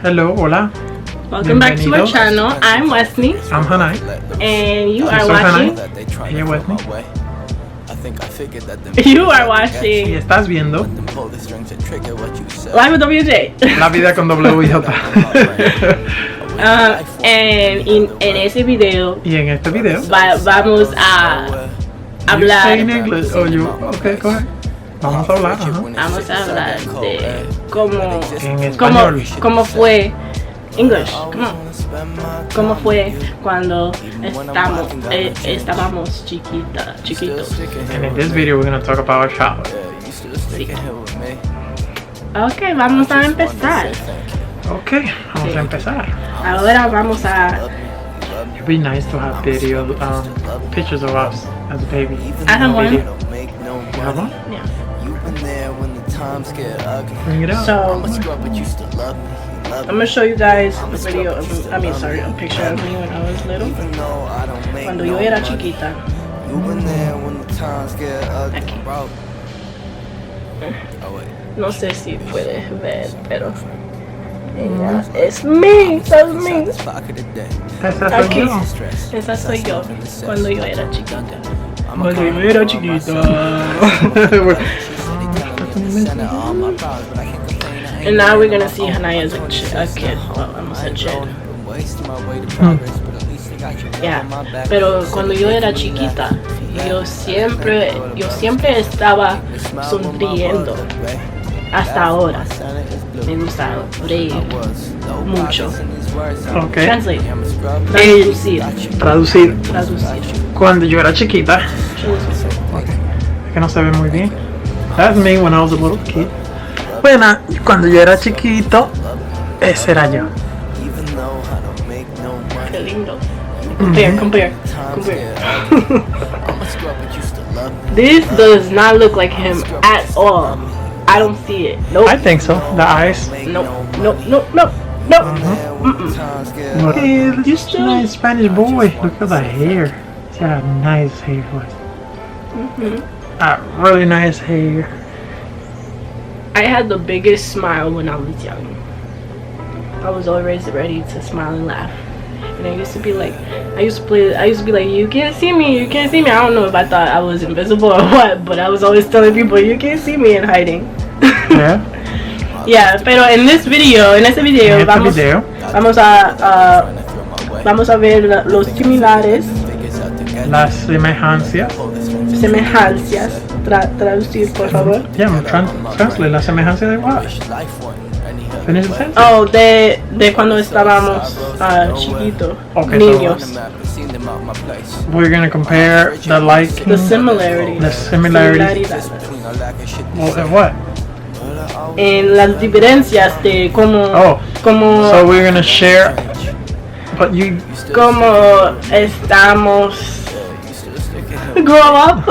Hello, hola. Welcome back to our channel. I'm WESNIE. I'm Hanai. And you are Soy watching. Hanai. Ella WESNIE. You are watching. Y estás viendo Lifewithwj. La vida con WJ. En ese video. Y en este video. Vamos a hablar. You say in English. Oh, you. Okay, go ahead. Vamos a hablar. Vamos a hablar de cómo. En español. Cómo fue. English, come on. ¿Cómo fue cuando estábamos chiquitos? And in this video we're going to talk about our childhood. Sí. Ok, vamos a empezar. Okay, vamos a empezar. Ahora vamos a... It'd be nice to have video, pictures of us as a baby. I have one. You have one? Yeah. Bring it out. So, I'm gonna show you guys a video of, a picture of me when I was little. Cuando yo era chiquita. Aquí. No sé si puedes ver, pero ella es mí, that's me. Aquí. Esa soy yo cuando yo era chiquita. Cuando yo era chiquita. And now we're gonna see Hanai as a kid. Well, I almost said kid. Yeah. Pero cuando yo era chiquita, yo siempre estaba sonriendo. Hasta ahora. Me gusta reír mucho. Okay. Translate. Traducir. Traducir. Cuando yo era chiquita. Es que no se ve muy bien. That's me when I was a little kid. Bueno, cuando yo era chiquito, ese era yo. Qué lindo. Compare. This does not look like him at all. I don't see it. Nope. I think so. The eyes. Nope. Hey, you're still a nice Spanish boy. Look at the hair. He's got a nice hair. A really nice hair. I had the biggest smile when I was young. I was always ready to smile and laugh. And I used to be like, you can't see me. I don't know if I thought I was invisible or what, but I was always telling people, you can't see me and hiding. Yeah. Yeah, pero en ese video, vamos a ver los similares. Las semejanzas. Traducir, por favor. Yeah, translate. La semejanza de what? Finish the sentence. Oh, de cuando estábamos chiquitos, Okay, niños. We're gonna compare The similarity. The similarities. Well, what? En las diferencias de cómo. So we're gonna share. But you. Cómo estamos. Grow up.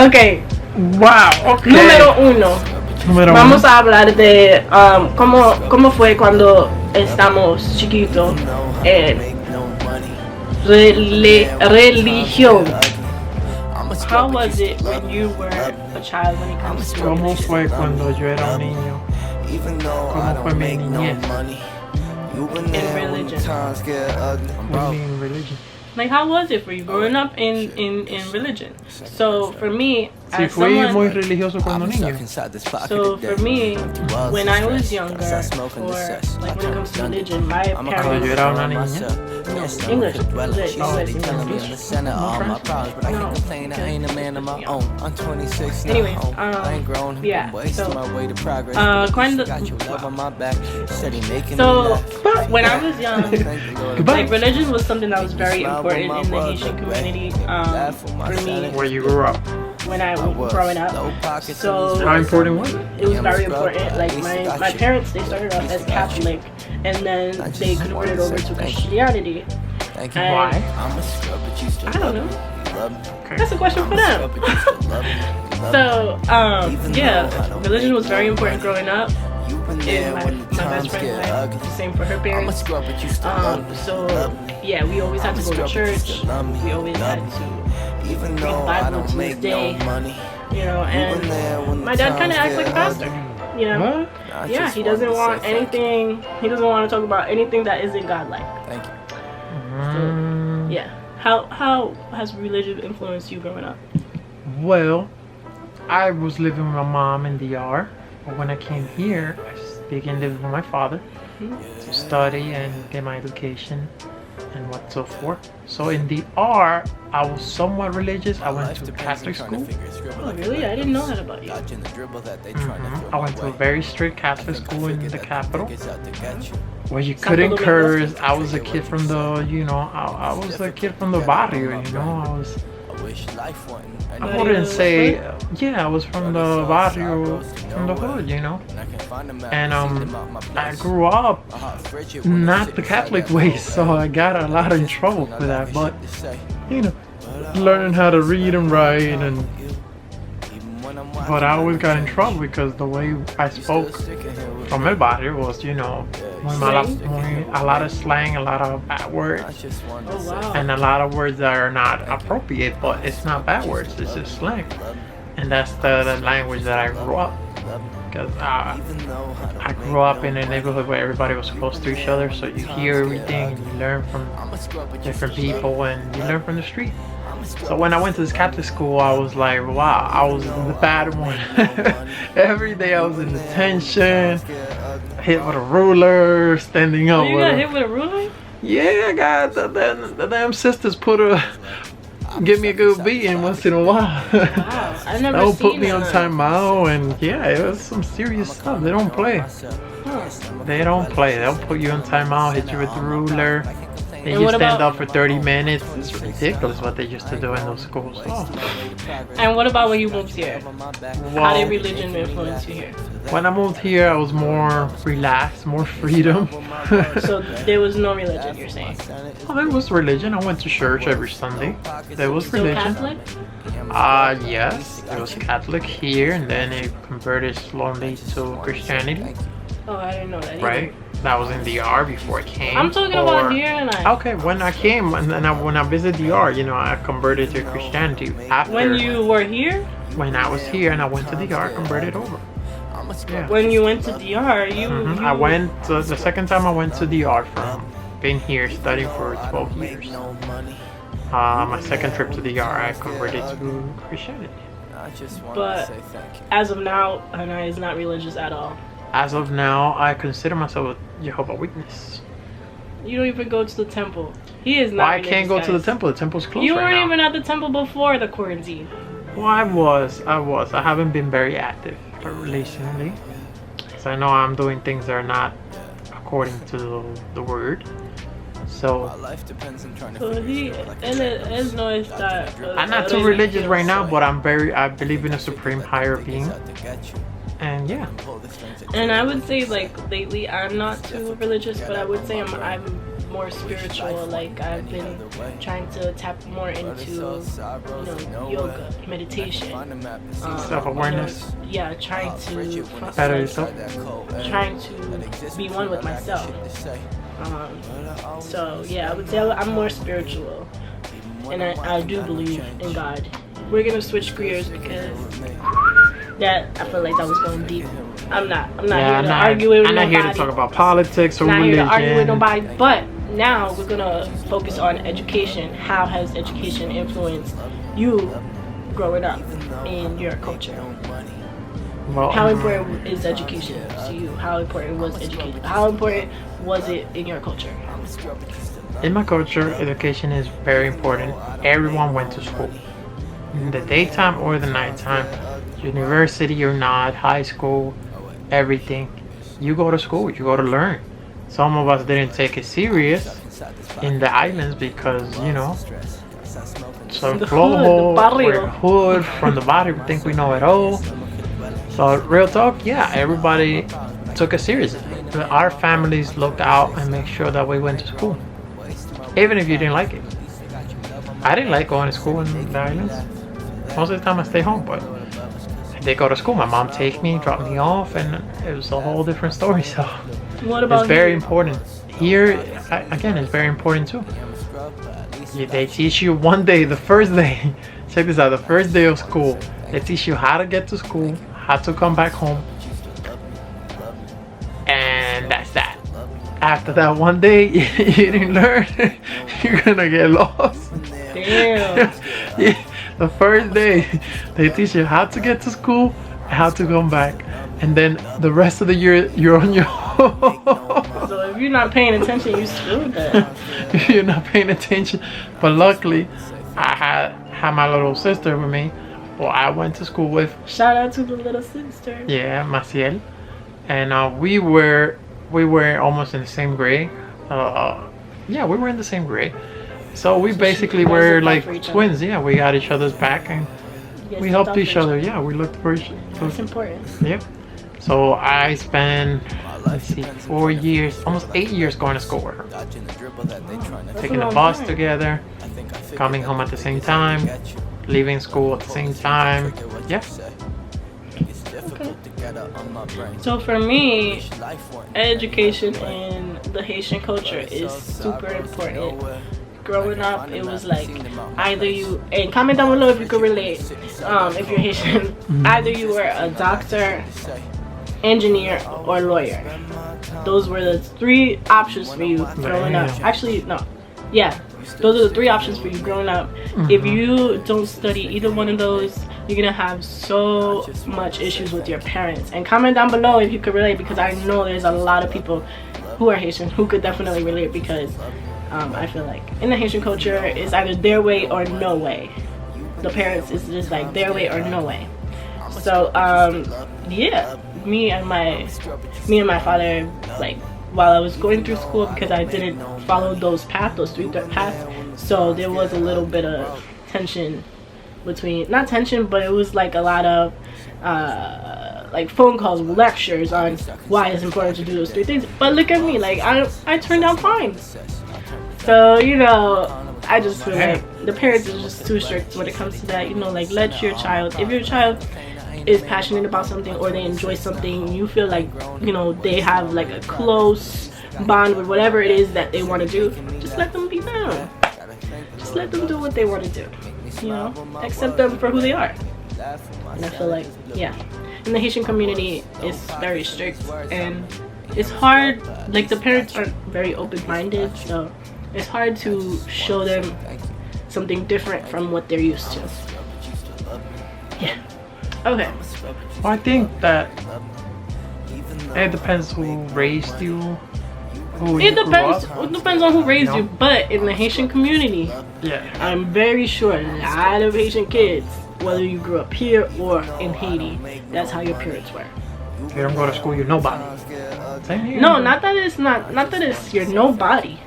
Okay. Wow. Okay. Número uno. Vamos a hablar de cómo fue cuando estamos chiquitos en religión. How was it when you were a child when it comes to ¿Cómo fue cuando yo era un niño? ¿Cómo fue mi niñez? In religion. What do you mean religion? Like, how was it for you growing up in religion? So for me, Sí, fui muy religioso cuando niño. So for me, when I was younger, or like when it comes to religion, my parents. Cuando yo era una niña. English. Anyways, yeah. So when I was young, like religion was something that was very important in the Haitian community. For me, Where you grew up. when I was growing up. So How important was it? it was very important. Like my parents, they started off as Catholic, and then they converted over to Christianity. Why? I don't know. That's a question for them. So yeah, religion was very important growing up. And my best friend's life, the same for her parents. So yeah, we always had to go to church. We always had to read the Bible to this day. You know, and my dad kind of acts like a pastor. You know, Yeah, he doesn't want anything. He doesn't want to talk about anything that isn't godlike. Thank you. So, yeah. How has religion influenced you growing up? Well, I was living with my mom in DR, but when I came here, I began living with my father to study and get my education and what so forth. So in DR, I was somewhat religious. I went to Catholic school. Oh, really? I didn't know that about you. I went to a very strict Catholic school in the capital, where you couldn't curse. I was a kid from the, you know, I was a kid from the barrio, you know. I wouldn't say, yeah, I was from the barrio, from the hood, you know. And I grew up not the Catholic way, so I got a lot in trouble for that. But, you know, learning how to read and write, and but I always got in trouble because the way I spoke from el barrio was, you know, a lot of slang, a lot of bad words, and a lot of words that are not appropriate, but it's not bad words, it's just slang. And that's the language that I grew up, because I grew up in a neighborhood where everybody was close to each other, so you hear everything, and you learn from different people, and you learn from the street. So when I went to this Catholic school, I was like, wow, I was the bad one. Every day I was in detention, hit with a ruler, standing up. You got hit with a ruler? Yeah, I got the damn sisters give me a good beating once in a while. Wow, I never They'll seen put me on that. timeout, and yeah, it was some serious stuff. They don't play. They don't play. They'll put you on timeout, hit you with the ruler. And you stand up for 30 minutes. It's ridiculous what they used to do in those schools. And what about when you moved here? How did religion influence you here? When I moved here, I was more relaxed, more freedom. So there was no religion, you're saying? Oh, there was religion. I went to church every Sunday. There was religion. Still Catholic? Yes. It was Catholic here, and then it converted slowly to Christianity. Oh, I didn't know that either. Right? That was in DR before I came. I'm talking about here and Okay, when I came and when I visited DR, you know, I converted to Christianity after. When you were here? When I was here and I went to DR, I converted over. Yeah. When you went to DR, you I went the second time I went to DR from being here studying for 12 years. My second trip to DR, I converted to Christianity. But as of now, Hannah is not religious at all. As of now, I consider myself a Jehovah's Witness. You don't even go to the temple. He is not. Why I can't go to the temple? The temple's closed You right weren't now. even at the temple before the quarantine. Well, I was. I haven't been very active recently. Because I know I'm doing things that are not according to the word. So I'm not too religious right now, but I believe in a supreme higher being. And yeah. And I would say, like, lately I'm not too religious, but I would say I'm more spiritual. Like, I've been trying to tap more into, you know, yoga, meditation, self-awareness. You know, yeah, trying to better yourself. Trying to be one with myself. So yeah, I would say I'm more spiritual, and I do believe in God. We're gonna switch gears because I feel like that was going deep. I'm not here to argue with nobody. I'm not here to talk about politics or religion. I'm not here to argue with nobody. But now we're gonna focus on education. How has education influenced you growing up in your culture? Well, how important is education to you? How important was education? How important was it in your culture? In my culture, education is very important. Everyone went to school. In the daytime or the nighttime, university or not, high school, everything. You go to school, you go to learn. Some of us didn't take it serious in the islands because, you know, some flojo or hood from the body, we think we know it all. So real talk, yeah, everybody took it seriously. Our families looked out and make sure that we went to school, even if you didn't like it. I didn't like going to school in the islands. Most of the time I stay home, but I did go to school. My mom take me, drop me off, and it was a whole different story. So what about it's very important. Here, again, it's very important too. They teach you one day, the first day, check this out, the first day of school, they teach you how to get to school, how to come back home, after that one day you didn't learn, you're gonna get lost. Damn. Yeah, the first day they teach you how to get to school, how to come back, and then the rest of the year you're on your own. So if you're not paying attention, you screwed that. You're not paying attention. But luckily, I had my little sister with me, who I went to school with. Shout out to the little sister. Yeah, Maciel, and we were almost in the same grade. Yeah, we were in the same grade. So we basically were like twins. Yeah, we got each other's back and we helped each other. Yeah, we looked for each other. That's important. Yep. So I spent, let's see, 4 years, almost 8 years going to school with her. Taking the bus together, coming home at the same time, leaving school at the same time. Yeah. Okay. So for me, education in the Haitian culture is super important. Growing up, it was like either you, and comment down below if you could relate, if you're Haitian, either you were a doctor, engineer, or lawyer. Those were the 3 options for you growing up. Actually, no. Yeah, those are the 3 options for you growing up. If you don't study either one of those, you're gonna have so much issues with your parents. And comment down below if you could relate, because I know there's a lot of people who are Haitian who could definitely relate, because I feel like in the Haitian culture, it's either their way or no way. The parents is just like their way or no way. So yeah, me and my father, like, while I was going through school, because I didn't follow those 3 paths, so there was a little bit of tension between, not tension, but it was like a lot of like phone calls, lectures on why it's important to do those 3 things. But look at me, like I turned out fine. So, you know, I just feel like the parents are just too strict when it comes to that. You know, like, let your child, if your child is passionate about something or they enjoy something, you feel like, you know, they have like a close bond with whatever it is that they want to do, just let them be them. Just let them do what they want to do. You know, accept them for who they are. And I feel like, yeah, in the Haitian community, it's very strict and it's hard. Like, the parents aren't very open-minded, so it's hard to show them something different from what they're used to. Yeah. Okay. Well, I think that it depends who raised you. It depends on who raised you, but in the Haitian community, yeah, I'm very sure a lot of Haitian kids, whether you grew up here or in Haiti, that's how your parents were. You don't go to school, you're nobody. Same here. No, not that it's you're nobody.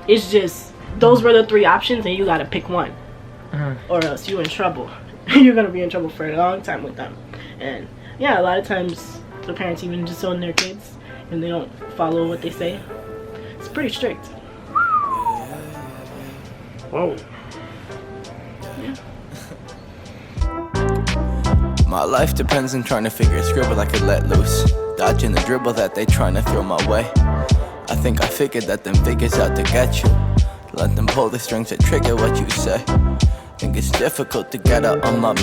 It's just those were the 3 options, and you gotta pick one, or else you're in trouble. You're gonna be in trouble for a long time with them. And yeah, a lot of times the parents even disown their kids and they don't follow what they say. It's pretty strict. Whoa. Yeah. My life depends on trying to figure a scribble I could let loose, dodging the dribble that they trying to throw my way. I think I figured that them figures out to get you. Let them pull the strings that trigger what you say. Think it's difficult to get out on my